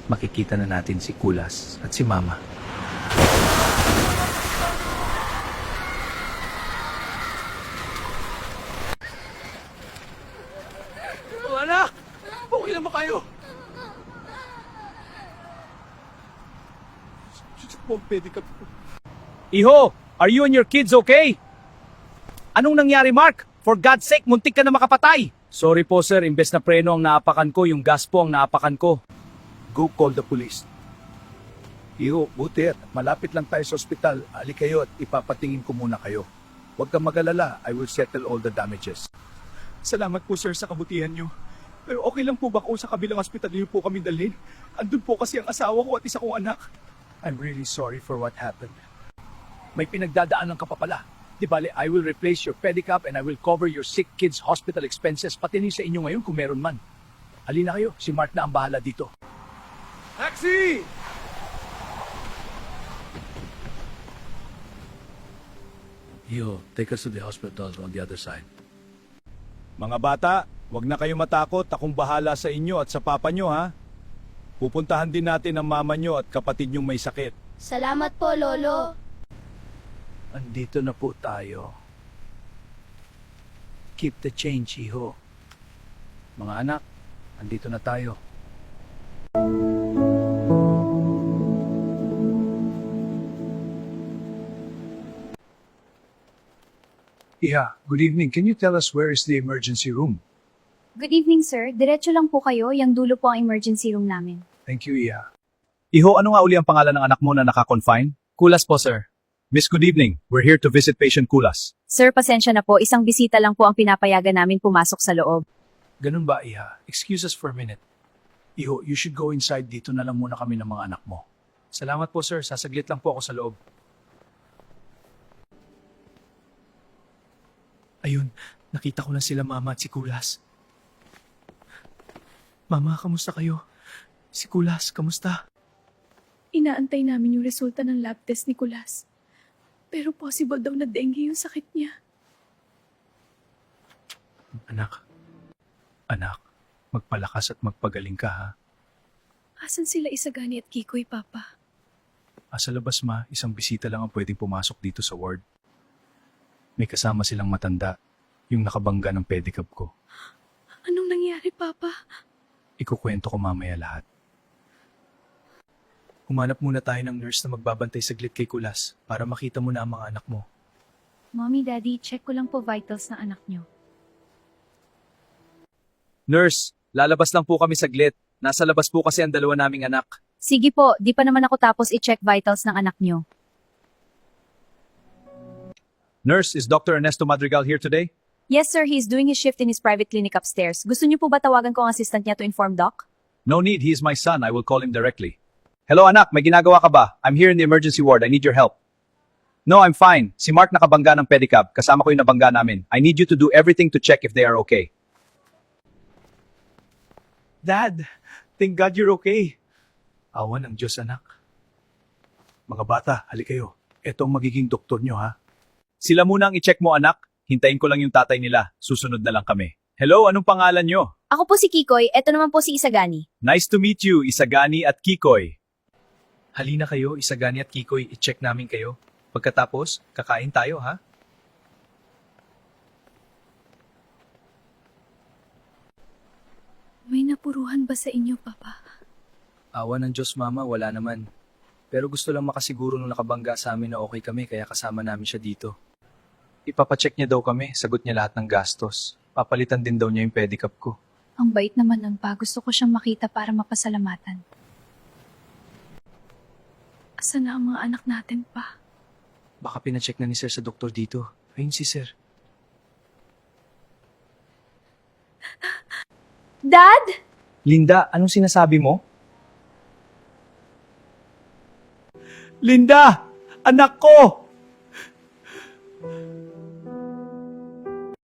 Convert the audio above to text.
makikita na natin si Kulas at si Mama. Oh, anak! Okay lang ba kayo? Pwede ka... Iho, are you and your kids okay? Anong nangyari, Mark? For God's sake, muntik ka na makapatay! Sorry po sir, imbes na preno ang naapakan ko, yung gas po ang naapakan ko. Go call the police. Iho, buti at malapit lang tayo sa ospital. Ali kayo at ipapatingin ko muna kayo. Huwag kang mag-alala, I will settle all the damages. Salamat po sir sa kabutihan nyo. Pero okay lang po ba kung sa kabilang ospital niyo po kami dalhin? Andun po kasi ang asawa ko at isa kong anak. I'm really sorry for what happened. May pinagdadaanan ka pa pala. Di bale, I will replace your pedicab and I will cover your sick kids' hospital expenses, pati ni sa inyo ngayon kung meron man. Halina kayo, si Mark na ang bahala dito. Taxi! Yo, take us to the hospital on the other side. Mga bata, wag na kayo matakot, akong bahala sa inyo at sa papa nyo ha. Pupuntahan din natin ang mama nyo at kapatid nyong may sakit. Salamat po, Lolo. Andito na po tayo. Keep the change, Iho. Mga anak, andito na tayo. Iha, good evening. Can you tell us where is the emergency room? Good evening, sir. Diretso lang po kayo. Yung dulo po ang emergency room namin. Thank you, Iha. Iho, ano nga uli ang pangalan ng anak mo na naka-confine? Kulas po, sir. Miss, good evening. We're here to visit patient Kulas. Sir, pasensya na po. Isang bisita lang po ang pinapayagan namin pumasok sa loob. Ganun ba, Iha? Excuse us for a minute. Iho, you should go inside. Dito na lang muna kami ng mga anak mo. Salamat po, sir. Sasaglit lang po ako sa loob. Ayun, nakita ko na sila Mama at si Kulas. Mama, kamusta kayo? Si Kulas, kamusta? Inaantay namin yung resulta ng lab test ni Kulas. Pero possible daw na dengue yung sakit niya. Anak, magpalakas at magpagaling ka ha. Asan sila Isagani at Kikoy, Papa? Sa labas ma, isang bisita lang ang pwedeng pumasok dito sa ward. May kasama silang matanda, yung nakabangga ng pedicab ko. Anong nangyari, Papa? Ikukwento ko mamaya lahat. Humanap muna tayo ng nurse na magbabantay saglit kay Kulas para makita mo na ang mga anak mo. Mommy, Daddy, check ko lang po vitals ng anak nyo. Nurse, lalabas lang po kami saglit. Nasa labas po kasi ang dalawa naming anak. Sige po, di pa naman ako tapos i-check vitals ng anak nyo. Nurse, is Dr. Ernesto Madrigal here today? Yes, sir, he's doing his shift in his private clinic upstairs. Gusto niyo po ba tawagan ko ang assistant niya to inform Doc? No need, he is my son. I will call him directly. Hello anak, may ginagawa ka ba? I'm here in the emergency ward. I need your help. No, I'm fine. Si Mark nakabangga ng pedicab. Kasama ko yung nabangga namin. I need you to do everything to check if they are okay. Dad, thank God you're okay. Awan ng Diyos, anak. Mga bata, hali kayo. Ito ang magiging doktor nyo, ha? Sila muna ang i-check mo anak. Hintayin ko lang yung tatay nila. Susunod na lang kami. Hello, anong pangalan nyo? Ako po si Kikoy, eto naman po si Isagani. Nice to meet you, Isagani at Kikoy. Halina kayo, Isagani at Kikoy, i-check namin kayo. Pagkatapos, kakain tayo, ha? May napuruhan ba sa inyo, Papa? Awa ng Diyos, Mama, wala naman. Pero gusto lang makasiguro nung nakabangga sa amin na okay kami, kaya kasama namin siya dito. Ipapacheck niya daw kami, sagot niya lahat ng gastos. Papalitan din daw niya yung pedicab ko. Ang bait naman nun pa, gusto ko siyang makita para mapasalamatan. Asan na ang mga anak natin, Pa? Baka pinacheck na ni Sir sa doktor dito. Ayun si Sir. Dad? Linda, anong sinasabi mo? Linda! Anak ko!